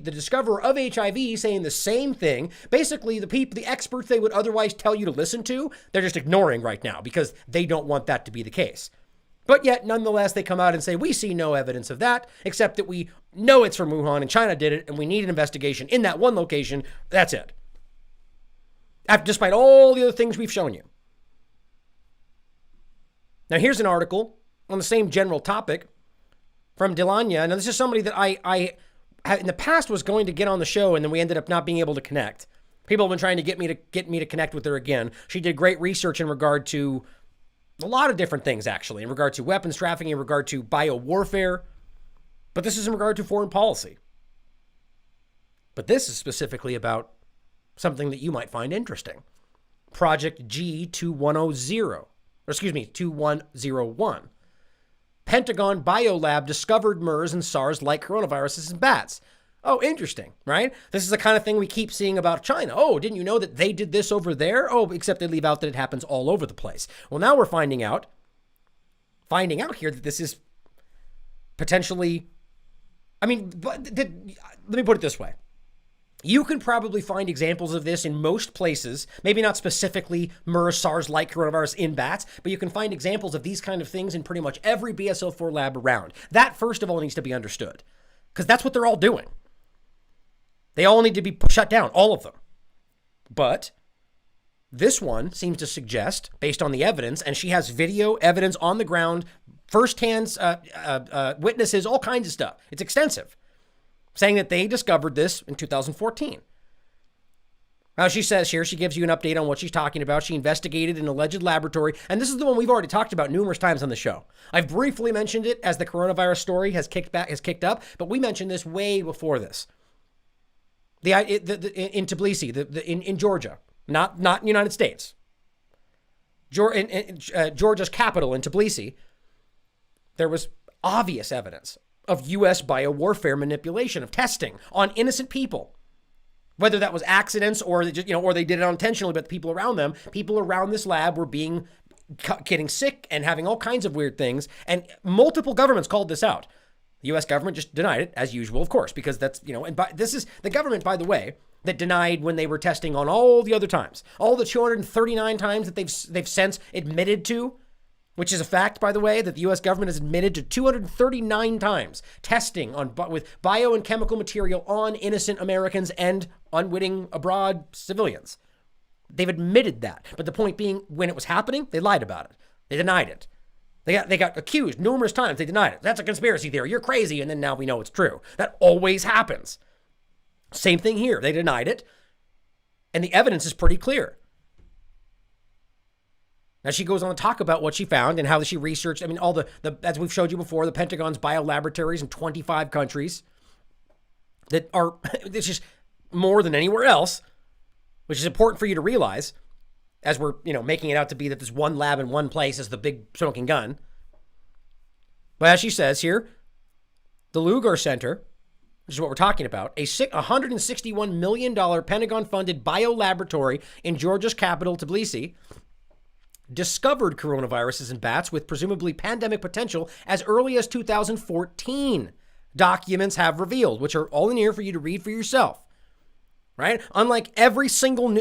discoverer of HIV saying the same thing. Basically, the experts they would otherwise tell you to listen to, they're just ignoring right now because they don't want that to be the case. But yet, nonetheless, they come out and say, we see no evidence of that, except that we know it's from Wuhan and China did it, and we need an investigation in that one location. That's it. despite all the other things we've shown you. Now, here's an article on the same general topic from Delanya. Now, this is somebody that I in the past was going to get on the show, and then we ended up not being able to connect. People have been trying to get me to connect with her again. She did great research in regard to a lot of different things, actually, in regard to weapons trafficking, in regard to biowarfare. But this is in regard to foreign policy. But this is specifically about something that you might find interesting. Project G2101. 2101. Pentagon Biolab discovered MERS and SARS-like coronaviruses in bats. Oh, interesting, right? This is the kind of thing we keep seeing about China. Oh, didn't you know that they did this over there? Oh, except they leave out that it happens all over the place. Well, now we're finding out here that this is potentially, let me put it this way. You can probably find examples of this in most places, maybe not specifically MERS, SARS-like coronavirus in bats, but you can find examples of these kind of things in pretty much every BSL-4 lab around. That, first of all, needs to be understood, because that's what they're all doing. They all need to be shut down, all of them. But this one seems to suggest, based on the evidence, and she has video evidence on the ground, firsthand witnesses, all kinds of stuff. It's extensive. Saying that they discovered this in 2014. Now, she says here, she gives you an update on what she's talking about. She investigated an alleged laboratory, and this is the one we've already talked about numerous times on the show. I've briefly mentioned it as the coronavirus story has kicked up, but we mentioned this way before this. In Tbilisi, in Georgia, not in the United States. Georgia's capital in Tbilisi, there was obvious evidence of U.S. biowarfare manipulation, of testing on innocent people. Whether that was accidents or they did it unintentionally, but the people around this lab were getting sick and having all kinds of weird things. And multiple governments called this out. The U.S. government just denied it, as usual, of course, because that's, this is the government, by the way, that denied when they were testing on all the other times, all the 239 times that they've since admitted to. Which is a fact, by the way, that the U.S. government has admitted to 239 times testing with bio and chemical material on innocent Americans and unwitting abroad civilians. They've admitted that. But the point being, when it was happening, they lied about it. They denied it. They got accused numerous times. They denied it. That's a conspiracy theory. You're crazy. And then now we know it's true. That always happens. Same thing here. They denied it. And the evidence is pretty clear. Now, she goes on to talk about what she found and how she researched, all the as we've showed you before, the Pentagon's biolaboratories in 25 countries that are, it's just more than anywhere else, which is important for you to realize as we're, making it out to be that this one lab in one place is the big smoking gun. But as she says here, the Lugar Center, which is what we're talking about, a $161 million Pentagon-funded biolaboratory in Georgia's capital, Tbilisi, discovered coronaviruses in bats with presumably pandemic potential as early as 2014. Documents have revealed, which are all in here for you to read for yourself, right? Unlike every single,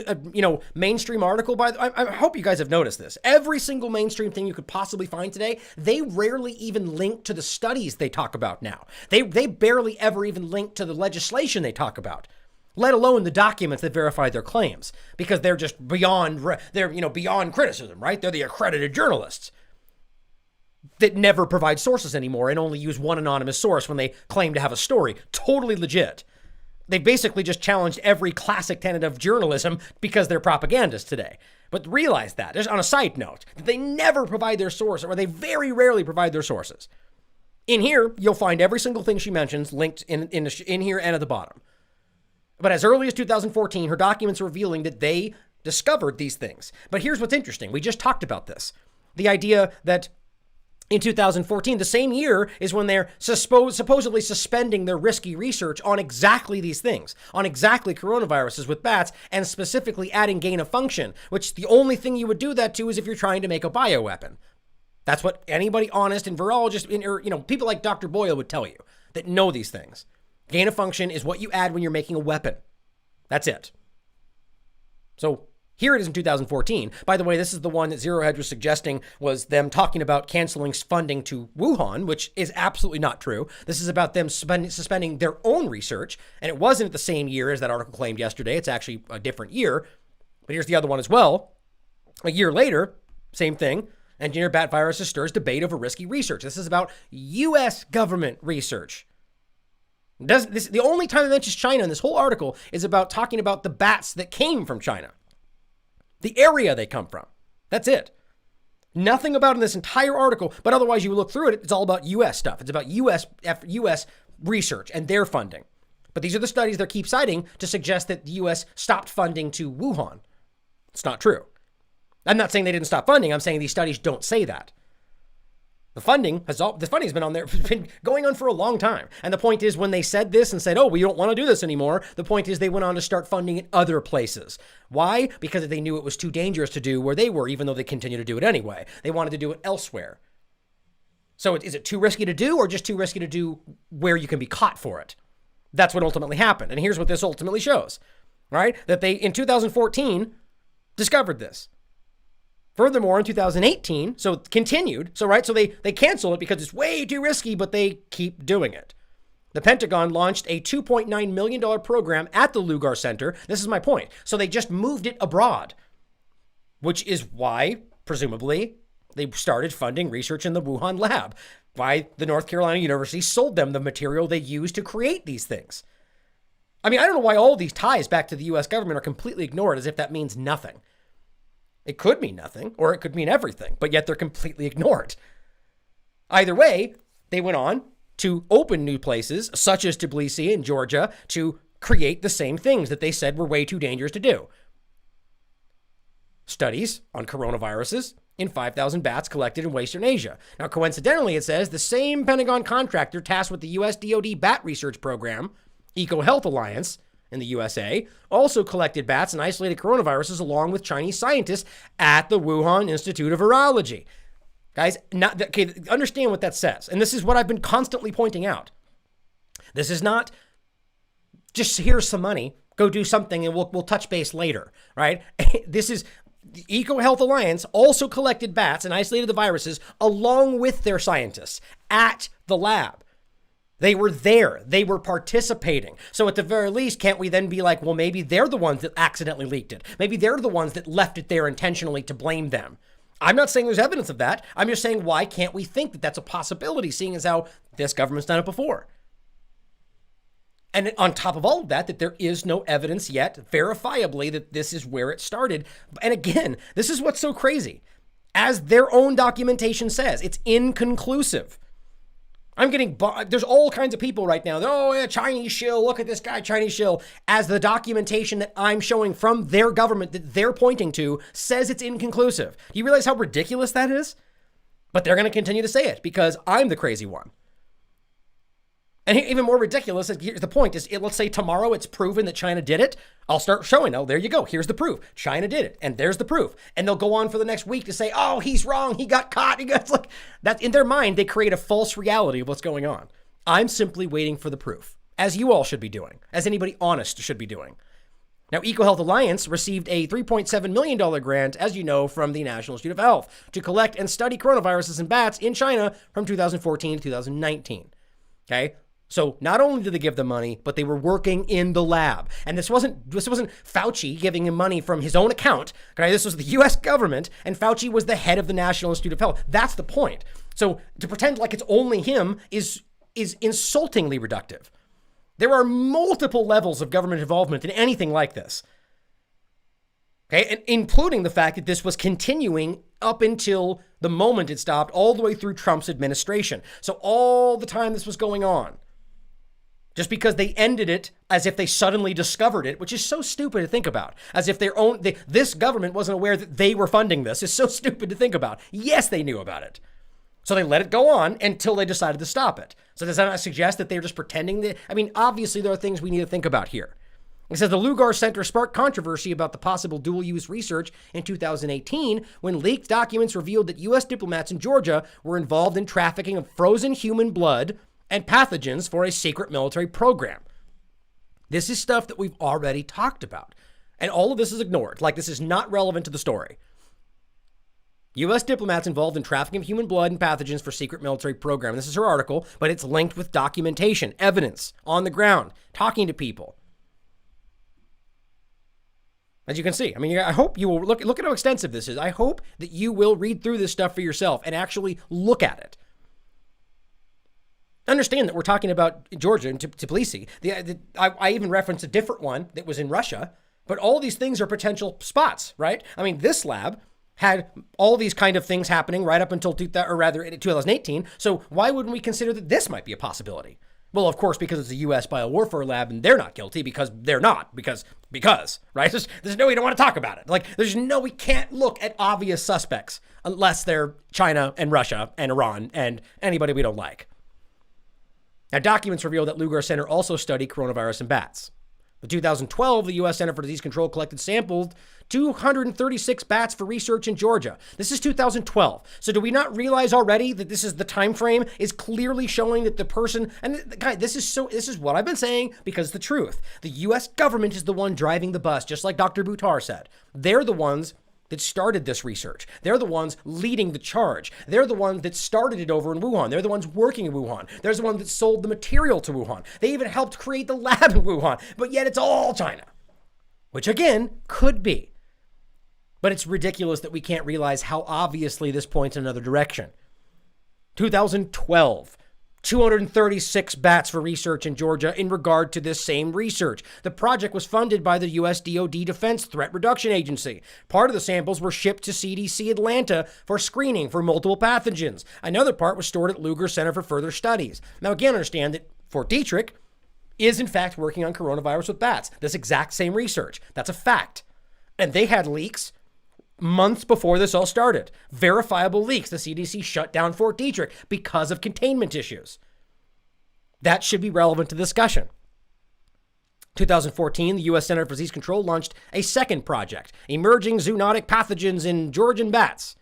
mainstream article, I hope you guys have noticed this. Every single mainstream thing you could possibly find today, they rarely even link to the studies they talk about now. They barely ever even link to the legislation they talk about, let alone the documents that verify their claims, because they're just beyond criticism, right? They're the accredited journalists that never provide sources anymore and only use one anonymous source when they claim to have a story. Totally legit. They basically just challenged every classic tenet of journalism because they're propagandists today. But realize that, just on a side note, that they never provide their source, or they very rarely provide their sources. In here, you'll find every single thing she mentions linked in here and at the bottom. But as early as 2014, her documents are revealing that they discovered these things. But here's what's interesting. We just talked about this. The idea that in 2014, the same year, is when they're supposedly suspending their risky research on exactly these things, on exactly coronaviruses with bats, and specifically adding gain of function, which the only thing you would do that to is if you're trying to make a bioweapon. That's what anybody honest and virologist, people like Dr. Boyle would tell you that know these things. Gain of function is what you add when you're making a weapon. That's it. So here it is in 2014. By the way, this is the one that Zero Hedge was suggesting was them talking about canceling funding to Wuhan, which is absolutely not true. This is about them suspending their own research. And it wasn't the same year as that article claimed yesterday. It's actually a different year. But here's the other one as well. A year later, same thing. Engineered bat viruses stirs debate over risky research. This is about U.S. government research. The only time it mentions China in this whole article is about talking about the bats that came from China, the area they come from. That's it. Nothing about in this entire article, but otherwise you look through it, it's all about U.S. stuff. It's about U.S. research and their funding. But these are the studies they keep citing to suggest that the U.S. stopped funding to Wuhan. It's not true. I'm not saying they didn't stop funding. I'm saying these studies don't say that. The funding has been on there, been going on for a long time. And the point is, when they said this and said, oh, we don't want to do this anymore, the point is they went on to start funding in other places. Why? Because they knew it was too dangerous to do where they were, even though they continue to do it anyway. They wanted to do it elsewhere. So is it too risky to do, or just too risky to do where you can be caught for it? That's what ultimately happened. And here's what this ultimately shows, right? That they, in 2014, discovered this. Furthermore, in 2018, so it continued. So they canceled it because it's way too risky, but they keep doing it. The Pentagon launched a $2.9 million program at the Lugar Center. This is my point. So they just moved it abroad, which is why, presumably, they started funding research in the Wuhan lab. Why the North Carolina University sold them the material they used to create these things. I mean, I don't know why all these ties back to the U.S. government are completely ignored as if that means nothing. It could mean nothing, or it could mean everything, but yet they're completely ignored. Either way, they went on to open new places, such as Tbilisi in Georgia, to create the same things that they said were way too dangerous to do. Studies on coronaviruses in 5,000 bats collected in Western Asia. Now, coincidentally, it says the same Pentagon contractor tasked with the U.S. DoD bat research program, EcoHealth Alliance, in the USA, also collected bats and isolated coronaviruses along with Chinese scientists at the Wuhan Institute of Virology. Guys, understand what that says. And this is what I've been constantly pointing out. This is not just here's some money, go do something and we'll touch base later, right? This is the EcoHealth Alliance also collected bats and isolated the viruses along with their scientists at the lab. They were there. They were participating. So at the very least, can't we then be like, well, maybe they're the ones that accidentally leaked it. Maybe they're the ones that left it there intentionally to blame them. I'm not saying there's evidence of that. I'm just saying, why can't we think that that's a possibility, seeing as how this government's done it before? And on top of all of that, that there is no evidence yet, verifiably, that this is where it started. And again, this is what's so crazy. As their own documentation says, it's inconclusive. There's all kinds of people right now. Oh, yeah, Chinese shill. Look at this guy, Chinese shill. As the documentation that I'm showing from their government that they're pointing to says it's inconclusive. Do you realize how ridiculous that is? But they're going to continue to say it because I'm the crazy one. And even more ridiculous, here's the point, is let's say tomorrow it's proven that China did it. I'll start showing, oh, there you go. Here's the proof. China did it. And there's the proof. And they'll go on for the next week to say, oh, he's wrong. He got caught. It's like that in their mind, they create a false reality of what's going on. I'm simply waiting for the proof, as you all should be doing, as anybody honest should be doing. Now, EcoHealth Alliance received a $3.7 million grant, as you know, from the National Institute of Health to collect and study coronaviruses in bats in China from 2014 to 2019. Okay. So not only did they give them money, but they were working in the lab. And this wasn't Fauci giving him money from his own account. Okay, this was the U.S. government, and Fauci was the head of the National Institute of Health. That's the point. So to pretend like it's only him is insultingly reductive. There are multiple levels of government involvement in anything like this. Okay, and including the fact that this was continuing up until the moment it stopped, all the way through Trump's administration. So all the time this was going on. Just because they ended it as if they suddenly discovered it, which is so stupid to think about. As if this government wasn't aware that they were funding this. Is so stupid to think about. Yes, they knew about it. So they let it go on until they decided to stop it. So does that not suggest that they're just pretending that? I mean, obviously there are things we need to think about here. It says the Lugar Center sparked controversy about the possible dual-use research in 2018 when leaked documents revealed that U.S. diplomats in Georgia were involved in trafficking of frozen human blood and pathogens for a secret military program. This is stuff that we've already talked about. And all of this is ignored. Like, this is not relevant to the story. U.S. diplomats involved in trafficking of human blood and pathogens for secret military program. This is her article, but it's linked with documentation, evidence on the ground, talking to people. As you can see, I mean, I hope you will look at how extensive this is. I hope that you will read through this stuff for yourself and actually look at it. Understand that we're talking about Georgia and Tbilisi. I even referenced a different one that was in Russia, but all these things are potential spots, right? I mean, this lab had all these kind of things happening right up until 2018. So why wouldn't we consider that this might be a possibility? Well, of course, because it's a U.S. biowarfare lab and they're not guilty because they're not, because, right? There's no way to want to talk about it. Like, we can't look at obvious suspects unless they're China and Russia and Iran and anybody we don't like. Now, documents reveal that Lugar Center also studied coronavirus in bats. In 2012, the U.S. Center for Disease Control collected sampled 236 bats for research in Georgia. This is 2012. So do we not realize already that this is the time frame is clearly showing that the person, and guys, this is what I've been saying because it's the truth. The U.S. government is the one driving the bus, just like Dr. Buttar said. They're the ones that started this research. They're the ones leading the charge. They're the ones that started it over in Wuhan. They're the ones working in Wuhan. They're the ones that sold the material to Wuhan. They even helped create the lab in Wuhan, but yet it's all China, which again, could be. But it's ridiculous that we can't realize how obviously this points in another direction. 2012, 236 bats for research in Georgia in regard to this same research. The project was funded by the U.S. DoD Defense Threat Reduction Agency. Part of the samples were shipped to CDC Atlanta for screening for multiple pathogens. Another part was stored at Lugar Center for further studies. Now, again, understand that Fort Detrick is in fact working on coronavirus with bats. This exact same research. That's a fact. And they had leaks months before this all started. Verifiable leaks. The CDC shut down Fort Detrick because of containment issues. That should be relevant to discussion. 2014, the U.S. Center for Disease Control launched a second project, Emerging Zoonotic Pathogens in Georgian Bats.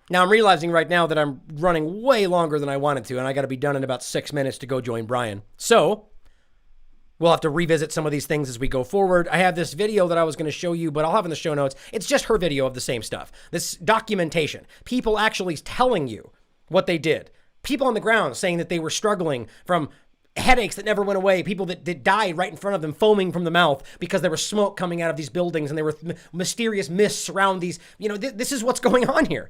Now, I'm realizing right now that I'm running way longer than I wanted to, and I got to be done in about 6 minutes to go join Brian. So we'll have to revisit some of these things as we go forward. I have this video that I was going to show you, but I'll have in the show notes. It's just her video of the same stuff. This documentation. People actually telling you what they did. People on the ground saying that they were struggling from headaches that never went away. People that died right in front of them, foaming from the mouth because there was smoke coming out of these buildings and there were mysterious mists around these. This is what's going on here.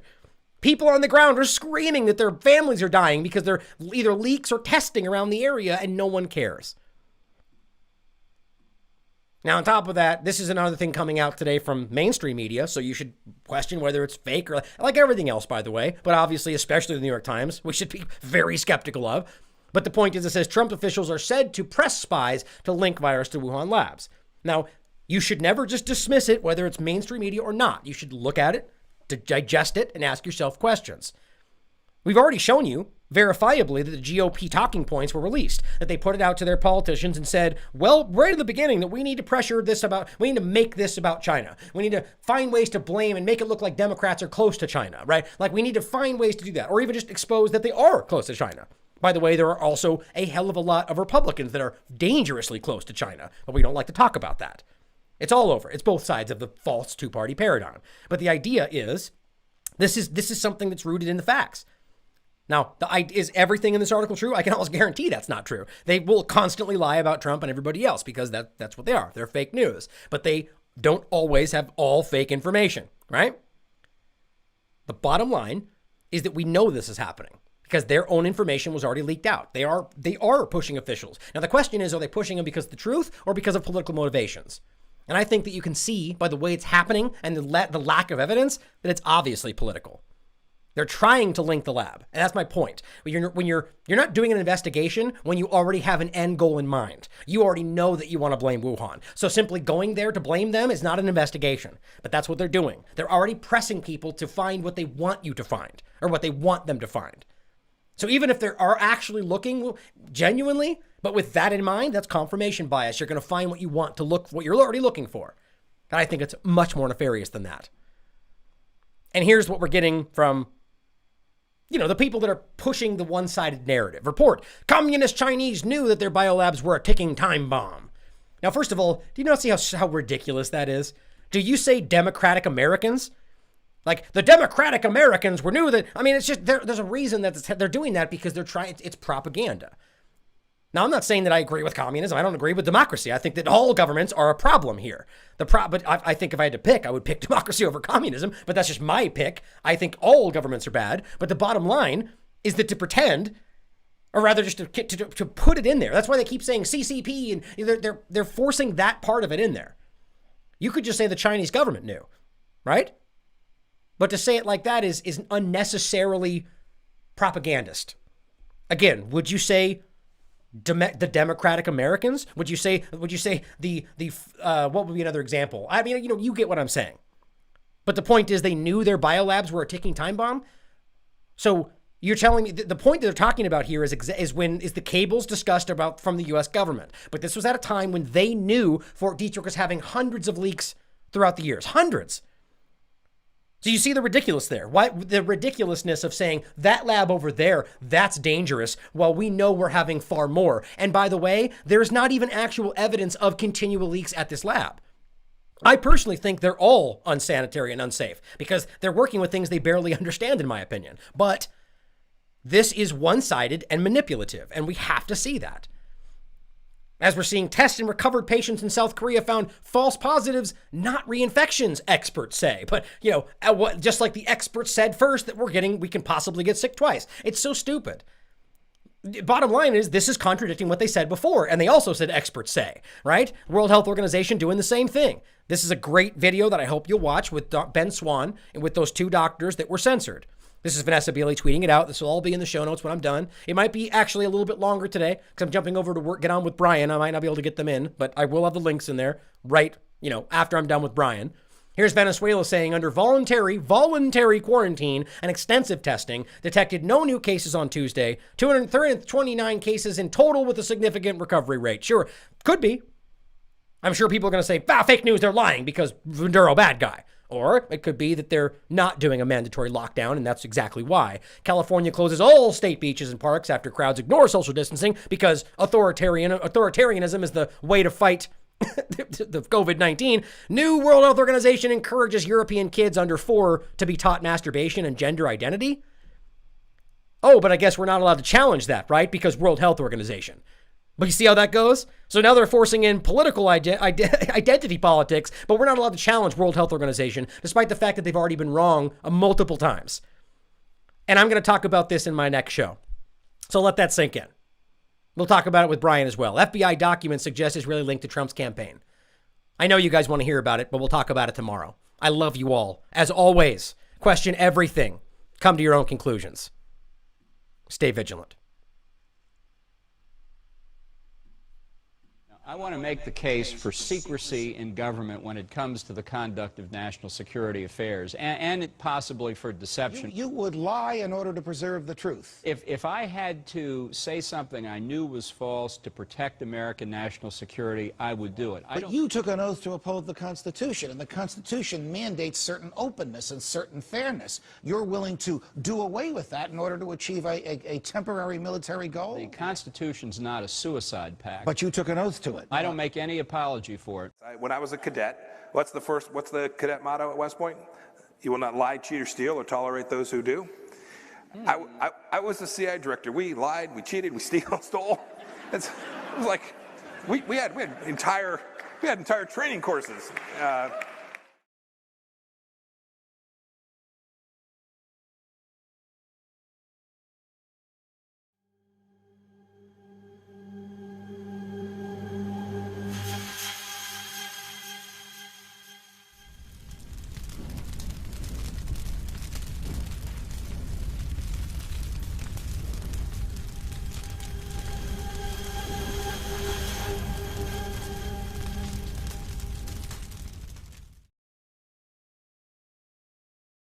People on the ground are screaming that their families are dying because they're either leaks or testing around the area and no one cares. Now, on top of that, this is another thing coming out today from mainstream media, so you should question whether it's fake or like everything else, by the way, but obviously, especially the New York Times, we should be very skeptical of. But the point is, it says Trump officials are said to press spies to link virus to Wuhan labs. Now, you should never just dismiss it, whether it's mainstream media or not. You should look at it, to digest it, and ask yourself questions. We've already shown you verifiably that the GOP talking points were released, that they put it out to their politicians and said, well, right at the beginning that we need to we need to make this about China. We need to find ways to blame and make it look like Democrats are close to China, right? Like we need to find ways to do that, or even just expose that they are close to China. By the way, there are also a hell of a lot of Republicans that are dangerously close to China, but we don't like to talk about that. It's all over. It's both sides of the false two-party paradigm. But the idea is, this is something that's rooted in the facts. Now, is everything in this article true? I can almost guarantee that's not true. They will constantly lie about Trump and everybody else because that's what they are. They're fake news. But they don't always have all fake information, right? The bottom line is that we know this is happening because their own information was already leaked out. They are pushing officials. Now, the question is, are they pushing them because of the truth or because of political motivations? And I think that you can see by the way it's happening and the lack of evidence that it's obviously political. They're trying to link the lab. And that's my point. When you're not doing an investigation when you already have an end goal in mind. You already know that you want to blame Wuhan. So simply going there to blame them is not an investigation. But that's what they're doing. They're already pressing people to find what they want you to find or what they want them to find. So even if they are actually looking genuinely, but with that in mind, that's confirmation bias. You're going to find what you want to look, what you're already looking for. And I think it's much more nefarious than that. And here's what we're getting from the people that are pushing the one-sided narrative. Report, communist Chinese knew that their biolabs were a ticking time bomb. Now, first of all, do you not see how ridiculous that is? Do you say democratic Americans? Like the democratic Americans knew that, it's just, there's a reason that they're doing that because they're trying, it's propaganda. Now, I'm not saying that I agree with communism. I don't agree with democracy. I think that all governments are a problem here. But I think if I had to pick, I would pick democracy over communism. But that's just my pick. I think all governments are bad. But the bottom line is that to pretend, or rather just to put it in there. That's why they keep saying CCP, and they're forcing that part of it in there. You could just say the Chinese government knew, right? But to say it like that is unnecessarily propagandist. Again, would you say the Democratic Americans? Would you say the what would be another example? I mean, you get what I'm saying. But the point is they knew their biolabs were a ticking time bomb. So you're telling me the point that they're talking about here is the cables discussed about from the U.S. government. But this was at a time when they knew Fort Detrick was having hundreds of leaks throughout the years, hundreds. So you see the ridiculous there. Why the ridiculousness of saying that lab over there, that's dangerous, while we know we're having far more. And by the way, there's not even actual evidence of continual leaks at this lab. I personally think they're all unsanitary and unsafe because they're working with things they barely understand, in my opinion. But this is one-sided and manipulative, and we have to see that. As we're seeing, test and recovered patients in South Korea found false positives, not reinfections, experts say. But, just like the experts said first that we can possibly get sick twice. It's so stupid. Bottom line is this is contradicting what they said before. And they also said experts say, right? World Health Organization doing the same thing. This is a great video that I hope you'll watch with Ben Swan and with those two doctors that were censored. This is Vanessa Beeley tweeting it out. This will all be in the show notes when I'm done. It might be actually a little bit longer today because I'm jumping over to work, get on with Brian. I might not be able to get them in, but I will have the links in there right, after I'm done with Brian. Here's Venezuela saying under voluntary quarantine and extensive testing, detected no new cases on Tuesday, 229 cases in total with a significant recovery rate. Sure, could be. I'm sure people are going to say, fake news, they're lying because Maduro, bad guy. Or it could be that they're not doing a mandatory lockdown, and that's exactly why. California closes all state beaches and parks after crowds ignore social distancing because authoritarianism is the way to fight the COVID-19. New World Health Organization encourages European kids under 4 to be taught masturbation and gender identity. Oh, but I guess we're not allowed to challenge that, right? Because World Health Organization. But you see how that goes? So now they're forcing in political identity politics, but we're not allowed to challenge World Health Organization, despite the fact that they've already been wrong multiple times. And I'm going to talk about this in my next show. So let that sink in. We'll talk about it with Brian as well. FBI documents suggest it's really linked to Trump's campaign. I know you guys want to hear about it, but we'll talk about it tomorrow. I love you all. As always, question everything. Come to your own conclusions. Stay vigilant. I want to make the case for secrecy in government when it comes to the conduct of national security affairs, and possibly for deception. You would lie in order to preserve the truth. If I had to say something I knew was false to protect American national security, I would do it. But you took an oath to uphold the Constitution, and the Constitution mandates certain openness and certain fairness. You're willing to do away with that in order to achieve a temporary military goal? The Constitution's not a suicide pact. But you took an oath to it. I don't make any apology for it. When I was a cadet, what's the cadet motto at West Point? You will not lie, cheat, or steal, or tolerate those who do. I was the CIA director. We lied, we cheated, we stole. It was like we had entire training courses.